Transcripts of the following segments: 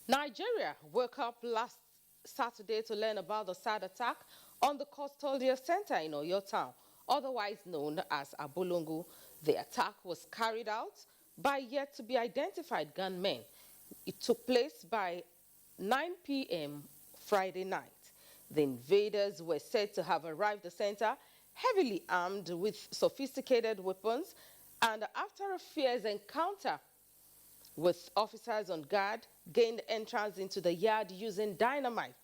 Nigeria woke up last Saturday to learn about the sad attack on the custodial center in Oyo town, otherwise known as Abolongo. The attack was carried out by yet-to-be-identified gunmen. It took place by 9 p.m. Friday night. The invaders were said to have arrived at the center heavily armed with sophisticated weapons, and after a fierce encounter with officers on guard, gained entrance into the yard using dynamite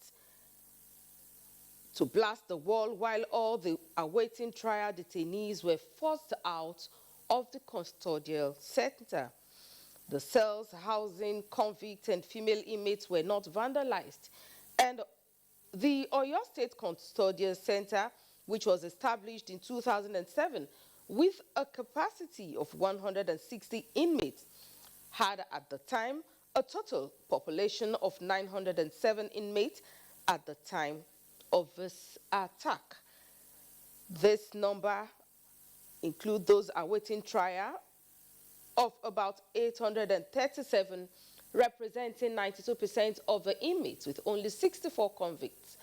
to blast the wall, while all the awaiting trial detainees were forced out of the custodial center. The cells housing convict and female inmates were not vandalized, and the Oyo State Custodial Center, which was established in 2007 with a capacity of 160 inmates, had at the time a total population of 907 inmates at the time of this attack. This number includes those awaiting trial of about 837, representing 92% of the inmates, with only 64 convicts.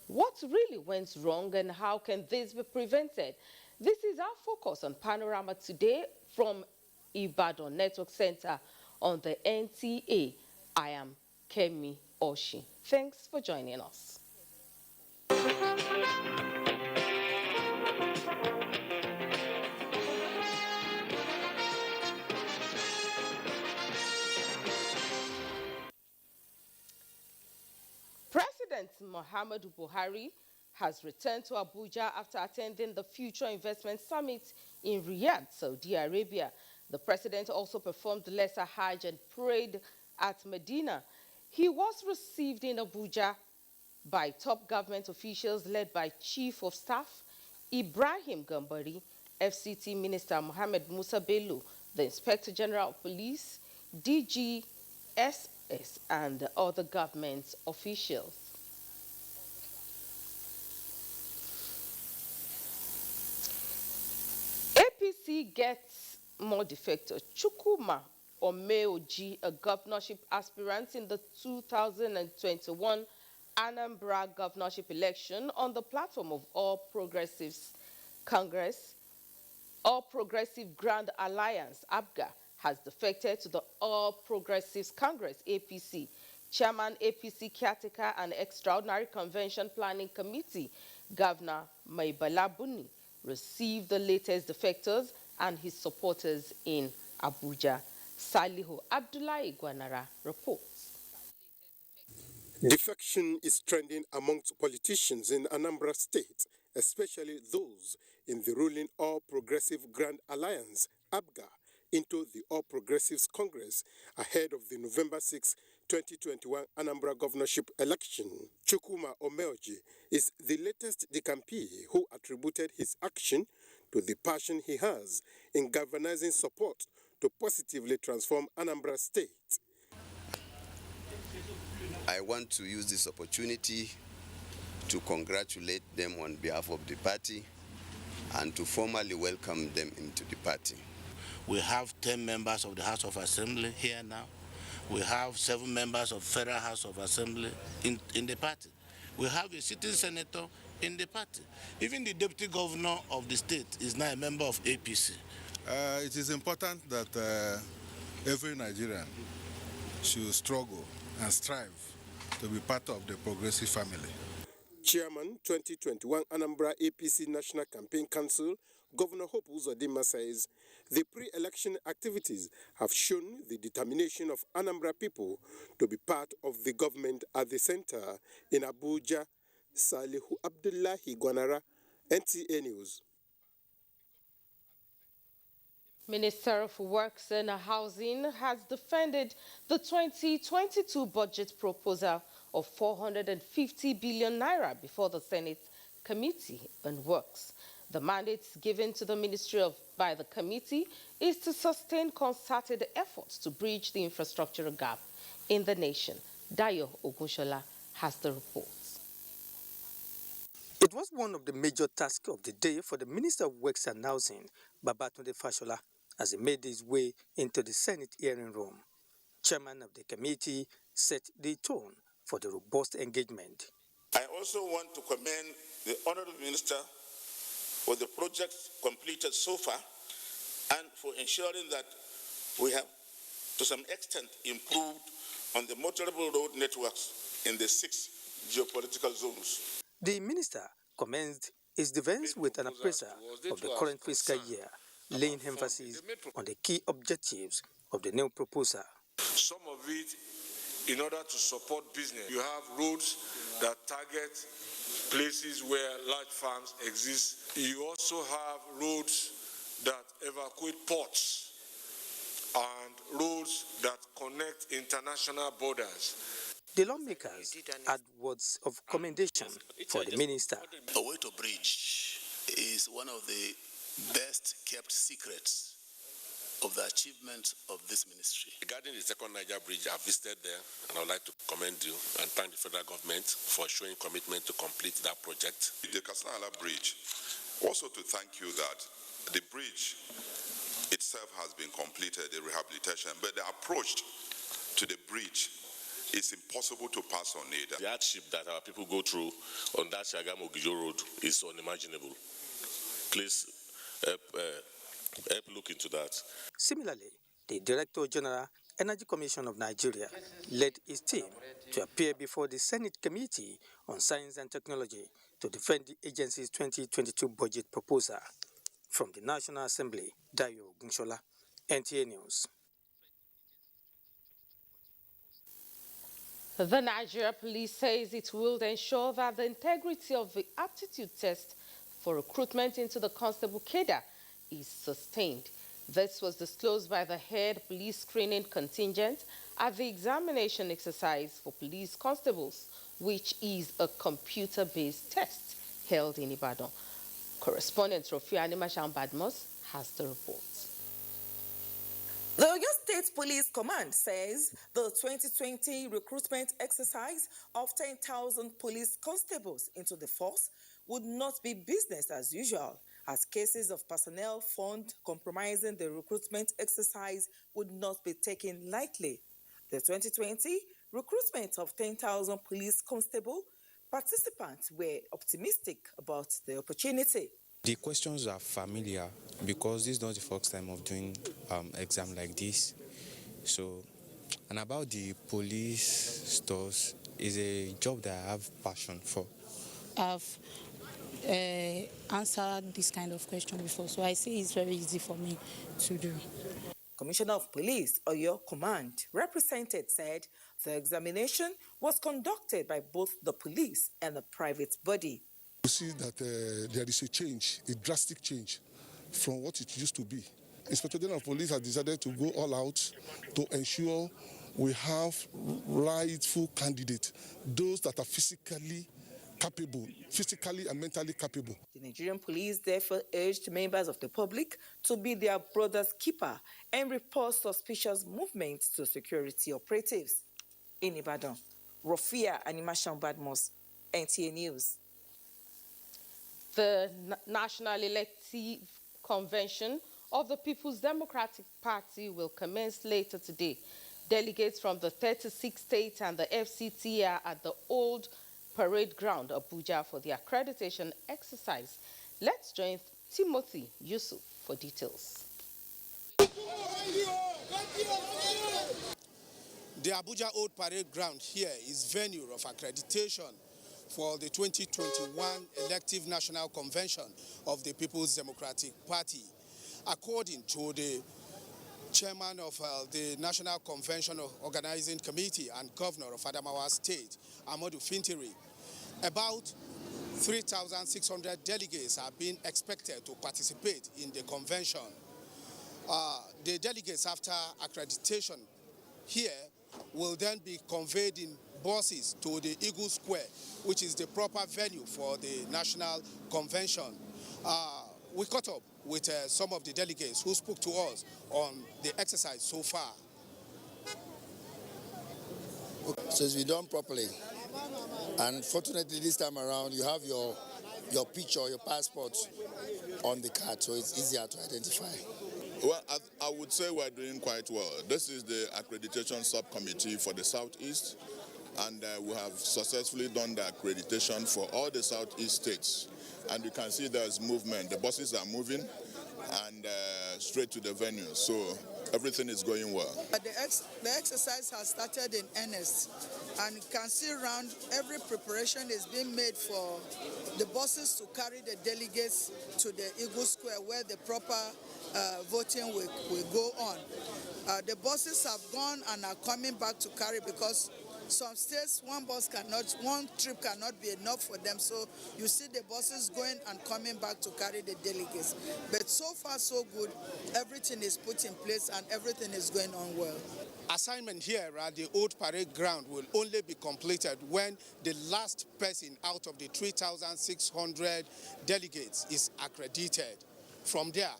What really went wrong and how can this be prevented? This is our focus on Panorama today from Ibadan Network Center on the NTA. I am Kemi Oshi. Thanks for joining us. President Muhammadu Buhari has returned to Abuja after attending the Future Investment Summit in Riyadh, Saudi Arabia. The president also performed Lesser Hajj and prayed at Medina. He was received in Abuja by top government officials led by Chief of Staff Ibrahim Gambari, FCT Minister Mohammed Musa Bello, the Inspector General of Police, DGSS, and other government officials. APC gets more defector. Chukwuma Omeoji, a governorship aspirant in the 2021 Anambra governorship election on the platform of All Progressives Congress, All Progressive Grand Alliance, ABGA, has defected to the All Progressives Congress, APC. Chairman APC Caretaker and Extraordinary Convention Planning Committee, Governor Maibala Buni, received the latest defectors and his supporters in Abuja. Salihu Abdullahi Gwanara reports. Defection is trending amongst politicians in Anambra State, especially those in the ruling All Progressive Grand Alliance, ABGA, into the All Progressives Congress ahead of the November 6, 2021 Anambra governorship election. Chukwuma Omeoji is the latest decampee who attributed his action to the passion he has in galvanizing support to positively transform Anambra State. I want to use this opportunity to congratulate them on behalf of the party and to formally welcome them into the party. We have 10 members of the House of Assembly here now. We have 7 members of Federal House of Assembly in the party. We have a sitting senator in the party. Even the deputy governor of the state is now a member of APC. It is important that every Nigerian should struggle and strive to be part of the progressive family. Chairman 2021 Anambra APC National Campaign Council, Governor Hope Uzodinma, says the pre-election activities have shown the determination of Anambra people to be part of the government at the center. In Abuja, Salihu Abdullahi Gwanara, NTA News. Minister of Works and Housing has defended the 2022 budget proposal of 450 billion naira before the Senate Committee on Works. The mandate given to the ministry by the committee is to sustain concerted efforts to bridge the infrastructural gap in the nation. Dayo Ogunshola has the reports. It was one of the major tasks of the day for the Minister of Works and Housing, Babatunde Fashola, as he made his way into the Senate hearing room. Chairman of the committee, set the tone for the robust engagement. I also want to commend the Honourable Minister for the projects completed so far and for ensuring that we have, to some extent, improved on the motorable road networks in the 6 geopolitical zones. The minister commenced his defense with an appraisal of the current fiscal year, laying emphasis on the key objectives of the new proposal. Some of it in order to support business. You have roads that target places where large farms exist. You also have roads that evacuate ports and roads that connect international borders. The lawmakers had words of commendation for the minister. Oweto Bridge is one of the best kept secrets of the achievement of this ministry. Regarding the second Niger Bridge, I visited there and I would like to commend you and thank the federal government for showing commitment to complete that project. The Katsina-Ala Bridge, also to thank you that the bridge itself has been completed, the rehabilitation, but the approach to the bridge it's impossible to pass on it. The hardship that our people go through on that Shagamu-Ogijo road is unimaginable. Please help look into that. Similarly, the Director General, Energy Commission of Nigeria, led his team to appear before the Senate Committee on Science and Technology to defend the agency's 2022 budget proposal. From the National Assembly, Dayo Gunshola, NTA News. The Nigeria Police says it will ensure that the integrity of the aptitude test for recruitment into the constable cadre is sustained. This was disclosed by the head police screening contingent at the examination exercise for police constables, which is a computer-based test held in Ibadan. Correspondent Rofia Animashan Badmos has the report. The Oyo State Police Command says the 2020 recruitment exercise of 10,000 police constables into the force would not be business as usual, as cases of personnel fund compromising the recruitment exercise would not be taken lightly. The 2020 recruitment of 10,000 police constable participants were optimistic about the opportunity. The questions are familiar because this is not the first time of doing exam like this. So, and about the police stores is a job that I have passion for. I've answered this kind of question before, so I see it's very easy for me to do. Commissioner of Police, Oyo Command, represented said the examination was conducted by both the police and the private body. You see that there is a change, a drastic change from what it used to be. Inspector General of Police has decided to go all out to ensure we have rightful candidates, those that are physically capable, physically and mentally capable. The Nigerian police therefore urged members of the public to be their brother's keeper and report suspicious movements to security operatives. In Ibadan, Rofia Animashan Badmos, NTA News. The National Elective Convention of the People's Democratic Party will commence later today. Delegates from the 36 states and the FCT are at the Old Parade Ground, Abuja, for the accreditation exercise. Let's join Timothy Yusuf for details. The Abuja Old Parade Ground here is venue of accreditation for the 2021 elective National Convention of the People's Democratic Party. According to the chairman of the National Convention Organizing Committee and governor of Adamawa State, Amadu Fintiri, about 3,600 delegates are being expected to participate in the convention. The delegates after accreditation here will then be conveyed in buses to the Eagle Square, which is the proper venue for the National Convention. We caught up with some of the delegates who spoke to us on the exercise so far. So it's been done properly. And fortunately this time around you have your picture, your passport on the card, so it's easier to identify. Well, I would say we're doing quite well. This is the accreditation subcommittee for the Southeast, and we have successfully done the accreditation for all the Southeast states. And you can see there's movement. The buses are moving and straight to the venue. So everything is going well. The exercise has started in earnest, and you can see around every preparation is being made for the buses to carry the delegates to the Eagle Square where the proper voting will go on. The buses have gone and are coming back to carry because some states one trip cannot be enough for them, so you see the buses going and coming back to carry the delegates. But so far so good, everything is put in place and everything is going on well. Assignment here at the Old Parade Ground will only be completed when the last person out of the 3,600 delegates is accredited. From there,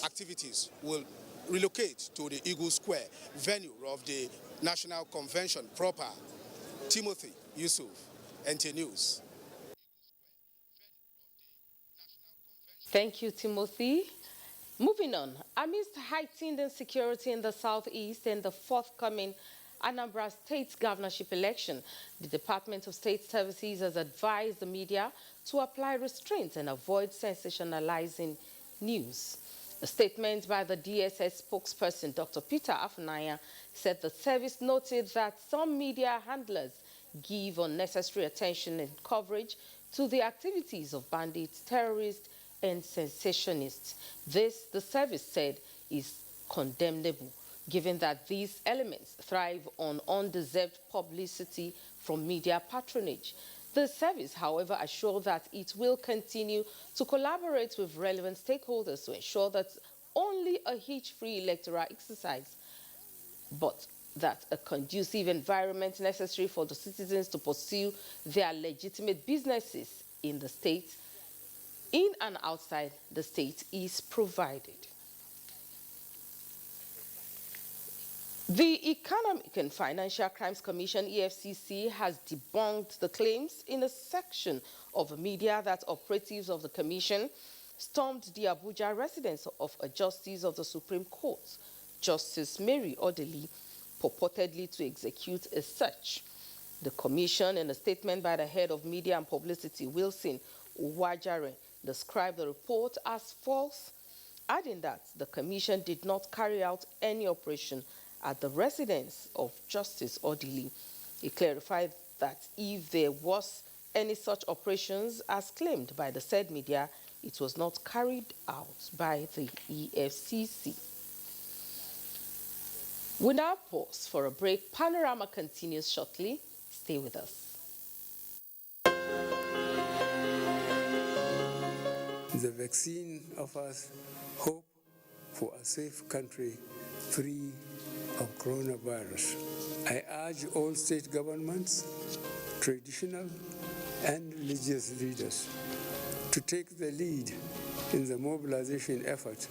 activities will relocate to the Eagle Square, venue of the National Convention proper. Timothy Yusuf, NTA News. Thank you, Timothy. Moving on, amidst heightened insecurity in the Southeast and the forthcoming Anambra State governorship election, the Department of State Services has advised the media to apply restraints and avoid sensationalizing news. A statement by the DSS spokesperson, Dr. Peter Afunaya, said the service noted that some media handlers give unnecessary attention and coverage to the activities of bandits, terrorists, and sensationists. This, the service said, is condemnable, given that these elements thrive on undeserved publicity from media patronage. The service, however, assured that it will continue to collaborate with relevant stakeholders to ensure that only a hitch-free electoral exercise, but that a conducive environment necessary for the citizens to pursue their legitimate businesses in the state, in and outside the state, is provided. The Economic and Financial Crimes Commission, EFCC, has debunked the claims in a section of the media that operatives of the commission stormed the Abuja residence of a justice of the Supreme Court, Justice Mary Odili, purportedly to execute a search. The commission, in a statement by the head of media and publicity, Wilson Uwajare, described the report as false, adding that the commission did not carry out any operation at the residence of Justice Odili. He clarified that if there was any such operations as claimed by the said media, it was not carried out by the EFCC. We now pause for a break. Panorama continues shortly. Stay with us. The vaccine offers hope for a safe country free of coronavirus. I urge all state governments, traditional and religious leaders to take the lead in the mobilization effort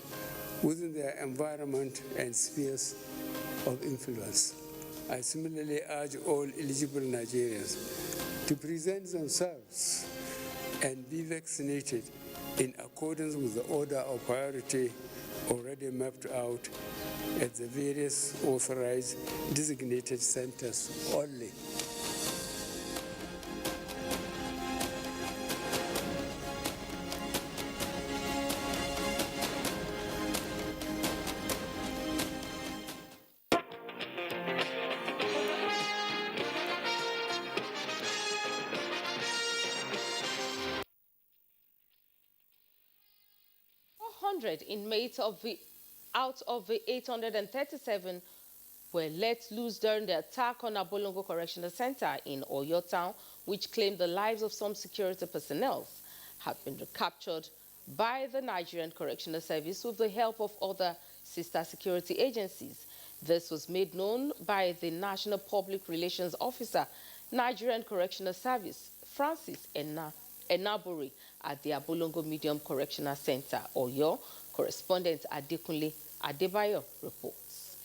within their environment and spheres of influence. I similarly urge all eligible Nigerians to present themselves and be vaccinated in accordance with the order of priority already mapped out at the various authorized designated centers only. Inmates out of the 837 were let loose during the attack on Abolongo Correctional Center in Oyo Town, which claimed the lives of some security personnel, have been recaptured by the Nigerian Correctional Service with the help of other sister security agencies. This was made known by the National Public Relations Officer, Nigerian Correctional Service, Francis Enaburi, at the Abolongo Medium Correctional Center, Oyo. Correspondent Adekunle Adebayo reports.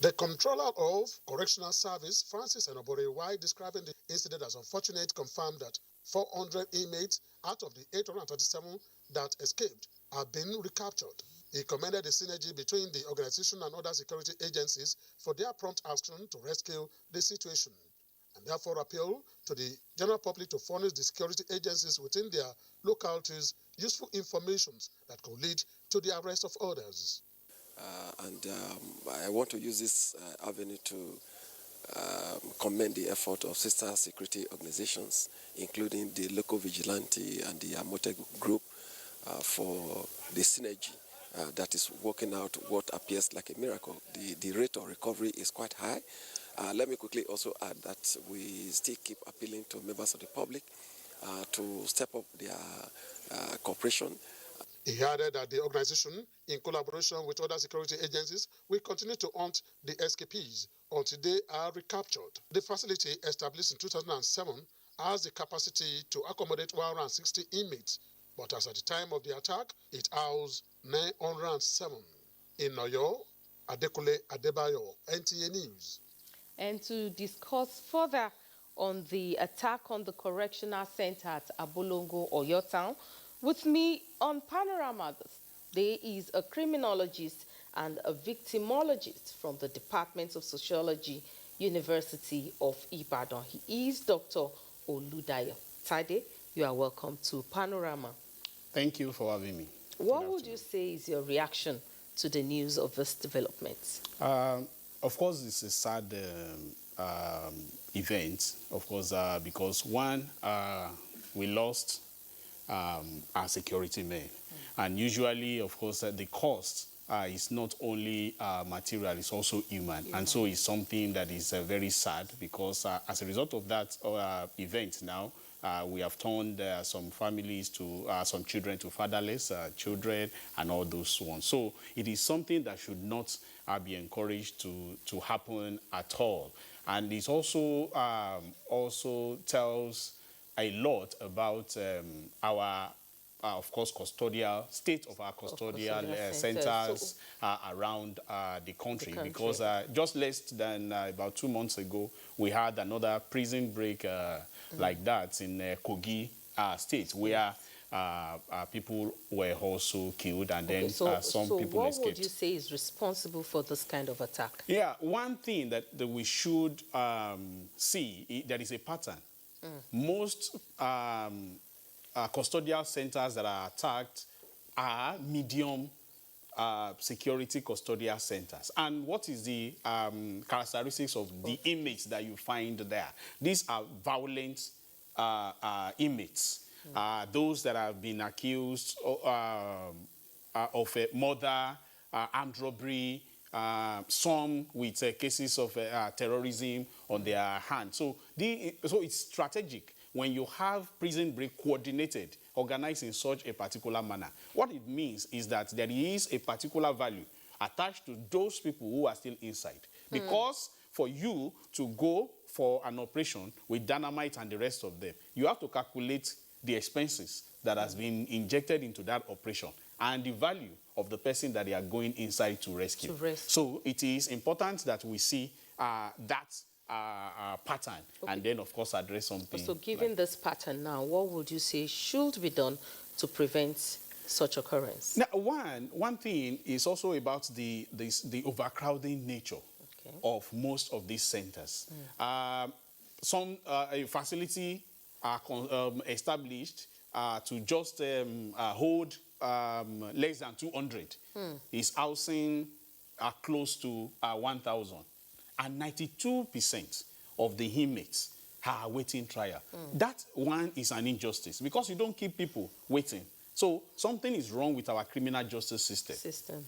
The Comptroller of Correctional Service, Francis Enaburi, while describing the incident as unfortunate, confirmed that 400 inmates out of the 837 that escaped have been recaptured. He commended the synergy between the organization and other security agencies for their prompt action to rescue the situation, and therefore appealed to the general public to furnish the security agencies within their localities useful information that could lead to the arrest of others. I want to use this avenue to commend the effort of sister security organizations, including the local vigilante and the Amote group, for the synergy that is working out what appears like a miracle. The rate of recovery is quite high. Let me quickly also add that we still keep appealing to members of the public to step up their cooperation. He added that the organization, in collaboration with other security agencies, will continue to hunt the escapees until they are recaptured. The facility, established in 2007, has the capacity to accommodate 160 inmates, but as at the time of the attack, it housed 907. In Oyo, Adekule Adebayo, NTA News. And to discuss further on the attack on the correctional center at Abolongo, Oyo Town, with me on Panorama today is a criminologist and a victimologist from the Department of Sociology, University of Ibadan. He is Dr. Oludayo Tade. You are welcome to Panorama. Thank you for having me. What would you say is your reaction to the news of this development? Of course, it's a sad event, of course, because one, we lost our security men. And usually, of course, the cost is not only material, it's also human. And so it's something that is very sad because as a result of that event now, we have turned some families to, some children to fatherless children and all those ones. So it is something that should not be encouraged to happen at all. And it also, also tells a lot about our, of course, custodial state of our custodial centers around the country. Because just less than about 2 months ago, we had another prison break like that in Kogi State, where people were also killed, and then some people escaped. What would you say is responsible for this kind of attack? Yeah, one thing that we should see, there is a pattern. Most custodial centers that are attacked are medium security custodial centers. And what is the characteristics of the inmates that you find there? These are violent inmates. Those that have been accused of murder, armed robbery, some with cases of terrorism on their hands. So it's strategic when you have prison break coordinated, organized in such a particular manner. What it means is that there is a particular value attached to those people who are still inside. Because for you to go for an operation with dynamite and the rest of them, you have to calculate the expenses that has been injected into that operation and the value of the person that they are going inside to rescue. So it is important that we see that pattern and then, of course, address something. So given this pattern now, what would you say should be done to prevent such occurrence? Now, one thing is also about the overcrowding nature of most of these centers. Some a facility are established to just hold less than 200. Is housing close to 1,000. And 92% of the inmates are awaiting trial. That one is an injustice because you don't keep people waiting. So something is wrong with our criminal justice system.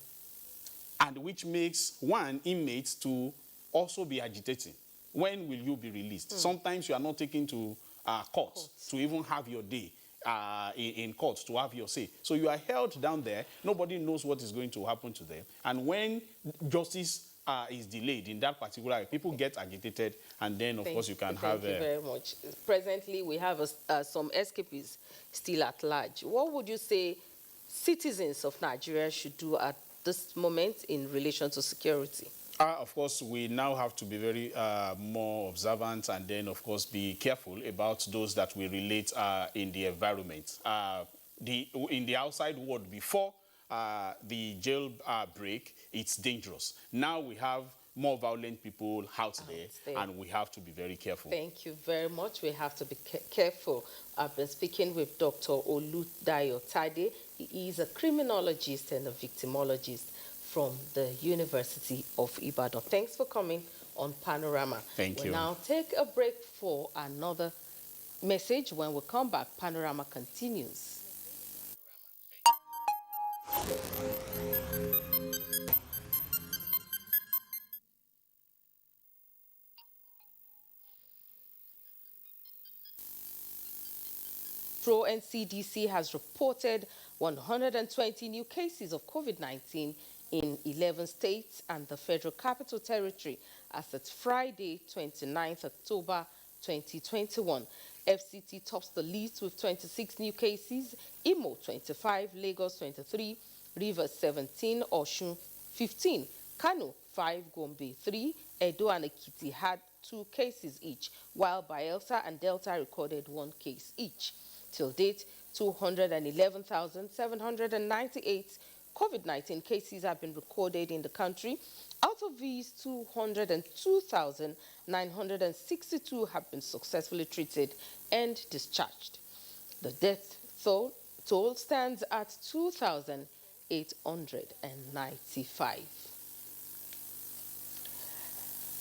And which makes one inmate to also be agitating. When will you be released? Sometimes you are not taken to court to even have your day in court to have your say. So you are held down there. Nobody knows what is going to happen to them. And when justice is delayed in that particular area, people get agitated, and then, of course, you can have... Thank you very much. Presently, we have some escapees still at large. What would you say citizens of Nigeria should do at this moment in relation to security? Of course, we now have to be very more observant and then, of course, be careful about those that we relate in the environment. In the outside world, before the jail break, it's dangerous. Now we have more violent people out there, and we have to be very careful. Thank you very much. We have to be careful. I've been speaking with Dr. Oludayo Tade. He is a criminologist and a victimologist from the University of Ibadan. Thanks for coming on Panorama. Thank you. We'll now take a break for another message. When we come back, Panorama continues. NCDC has reported 120 new cases of COVID-19 in 11 states and the Federal Capital Territory as at Friday, 29th October 2021. FCT tops the list with 26 new cases, Imo 25, Lagos 23, Rivers 17, Osun 15, Kano 5, Gombe 3, Edo and Ekiti had 2 cases each, while Bayelsa and Delta recorded 1 case each. Till date, 211,798 COVID-19 cases have been recorded in the country. Out of these, 202,962 have been successfully treated and discharged. The death toll stands at 2,895.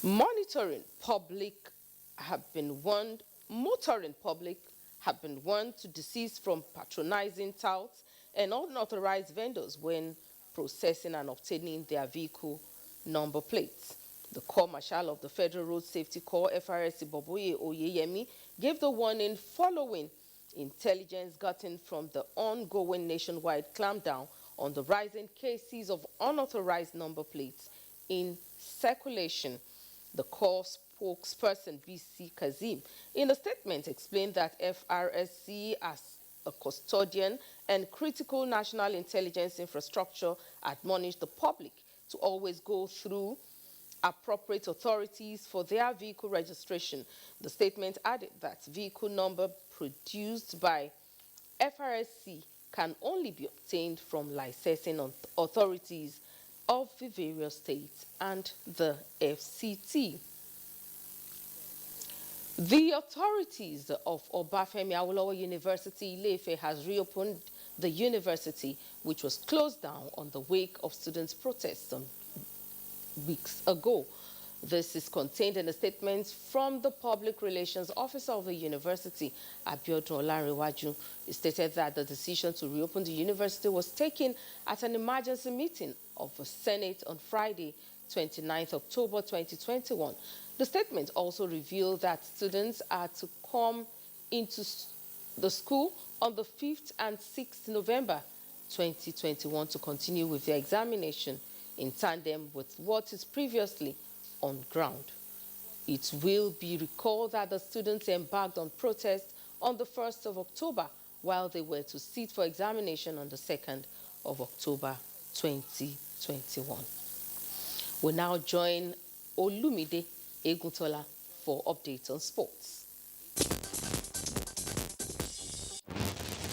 Motoring public have been warned to desist from patronizing touts and unauthorized vendors when processing and obtaining their vehicle number plates. The Corps Marshal of the Federal Road Safety Corps, FRSC Boboye Oyeyemi, gave the warning following intelligence gotten from the ongoing nationwide clampdown on the rising cases of unauthorized number plates in circulation. The Corps spokesperson, B.C. Kazim, in a statement explained that FRSC, as a custodian and critical national intelligence infrastructure, admonished the public to always go through appropriate authorities for their vehicle registration. The statement added that vehicle number produced by FRSC can only be obtained from licensing authorities of the various states and the FCT. The authorities of Obafemi Awolowo University, Ile-Ife, has reopened the university, which was closed down on the wake of students' protests some weeks ago. This is contained in a statement from the Public Relations Officer of the university, Abiodun Olanrewaju. It stated that the decision to reopen the university was taken at an emergency meeting of the Senate on Friday, 29th October 2021. The statement also revealed that students are to come into the school on the 5th and 6th November 2021 to continue with their examination in tandem with what is previously on ground. It will be recalled that the students embarked on protest on the 1st of October while they were to sit for examination on the 2nd of October 2021. We now join Olumide Eguntola for updates on sports.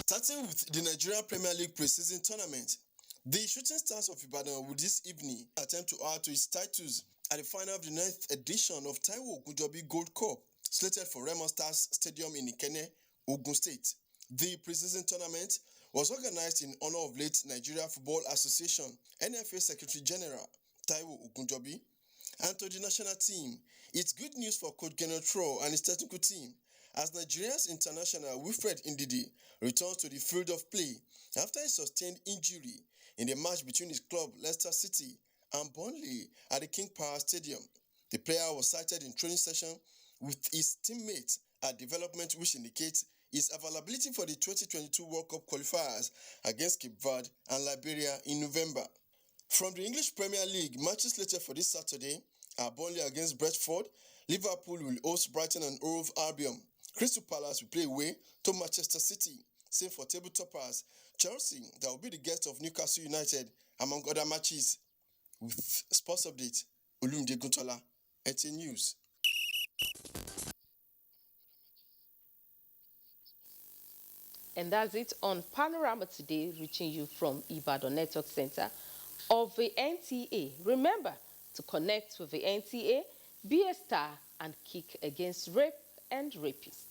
Starting with the Nigerian Premier League pre-season tournament, the Shooting Stars of Ibadan will this evening attempt to add to its titles at the final of the 9th edition of Taiwo Ogunjobi Gold Cup, slated for REMO Stars Stadium in IKENNE, Ogun State. The pre-season tournament was organized in honor of late Nigeria Football Association NFA Secretary General Taiwo Ogunjobi. And to the national team, it's good news for Coach Gennaro Tro and his technical team as Nigeria's international Wilfred Ndidi returns to the field of play after a sustained injury in the match between his club Leicester City and Burnley at the King Power Stadium. The player was cited in training session with his teammates at development, which indicates his availability for the 2022 World Cup qualifiers against Cape Verde and Liberia in November. From the English Premier League, matches slated for this Saturday are Burnley against Brentford, Liverpool will host Brighton and Hove Albion, Crystal Palace will play away to Manchester City. Same for table toppers, Chelsea, that will be the guest of Newcastle United, among other matches. With Sports Update, Olumide Eguntola, NTA News. And that's it on Panorama today, reaching you from Ibadan Network Center of the NTA. Remember to connect with the NTA, be a star, and kick against rape and rapists.